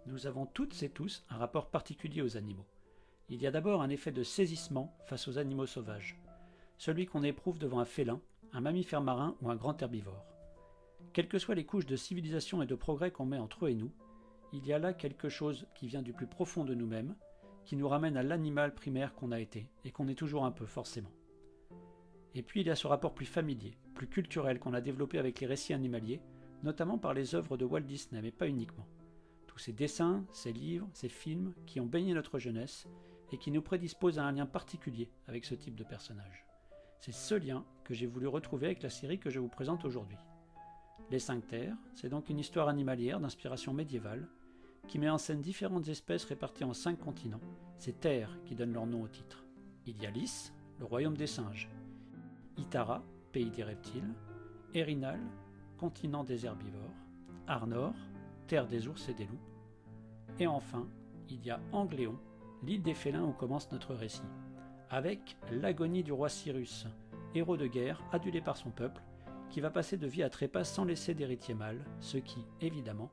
Nous avons toutes et tous un rapport particulier aux animaux. Il y a d'abord un effet de saisissement face aux animaux sauvages, celui qu'on éprouve devant un félin, un mammifère marin ou un grand herbivore. Quelles que soient les couches de civilisation et de progrès qu'on met entre eux et nous, il y a là quelque chose qui vient du plus profond de nous-mêmes, qui nous ramène à l'animal primaire qu'on a été et qu'on est toujours un peu forcément. Et puis il y a ce rapport plus familier, plus culturel qu'on a développé avec les récits animaliers, notamment par les œuvres de Walt Disney, mais pas uniquement. Tous ces dessins, ces livres, ces films qui ont baigné notre jeunesse et qui nous prédisposent à un lien particulier avec ce type de personnage. C'est ce lien que j'ai voulu retrouver avec la série que je vous présente aujourd'hui. Les 5 Terres, c'est donc une histoire animalière d'inspiration médiévale qui met en scène différentes espèces réparties en 5 continents, ces terres qui donnent leur nom au titre. Il y a Lys, le royaume des singes, Itara, pays des reptiles, Erinal, continent des herbivores, Arnor, terre des ours et des loups, et enfin, il y a Angléon, l'île des félins où commence notre récit, avec l'agonie du roi Cyrus, héros de guerre adulé par son peuple, qui va passer de vie à trépas sans laisser d'héritier mâle, ce qui, évidemment,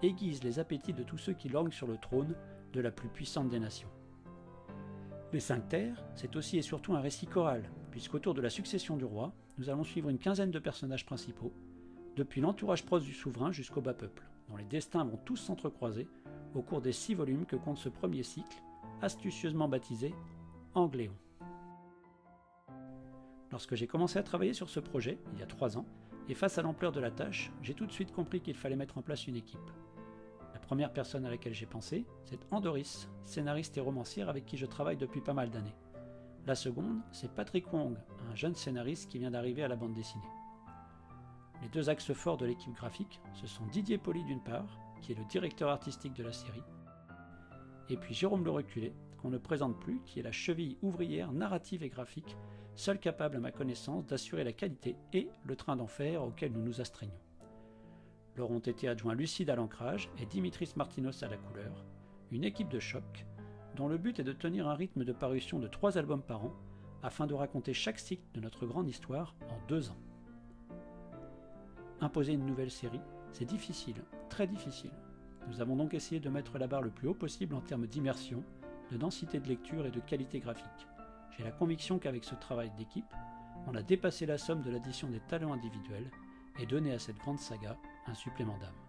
aiguise les appétits de tous ceux qui lorgnent sur le trône de la plus puissante des nations. Les 5 Terres, c'est aussi et surtout un récit choral, puisqu'autour de la succession du roi, nous allons suivre une quinzaine de personnages principaux, depuis l'entourage proche du souverain jusqu'au bas peuple, dont les destins vont tous s'entrecroiser au cours des 6 volumes que compte ce premier cycle, astucieusement baptisé Angléon. Lorsque j'ai commencé à travailler sur ce projet, il y a 3 ans, et face à l'ampleur de la tâche, j'ai tout de suite compris qu'il fallait mettre en place une équipe. La première personne à laquelle j'ai pensé, c'est Andoris, scénariste et romancière avec qui je travaille depuis pas mal d'années. La seconde, c'est Patrick Wong, un jeune scénariste qui vient d'arriver à la bande dessinée. Les 2 axes forts de l'équipe graphique, ce sont Didier Poli d'une part, qui est le directeur artistique de la série, et puis Jérôme Le Reculé, qu'on ne présente plus, qui est la cheville ouvrière narrative et graphique, seul capable à ma connaissance d'assurer la qualité et le train d'enfer auquel nous nous astreignons. Leur ont été adjoints Lucide à l'ancrage et Dimitris Martinos à la couleur, une équipe de choc dont le but est de tenir un rythme de parution de 3 albums par an afin de raconter chaque cycle de notre grande histoire en 2 ans. Imposer une nouvelle série, c'est difficile, très difficile. Nous avons donc essayé de mettre la barre le plus haut possible en termes d'immersion, de densité de lecture et de qualité graphique. J'ai la conviction qu'avec ce travail d'équipe, on a dépassé la somme de l'addition des talents individuels et donné à cette grande saga un supplément d'âme.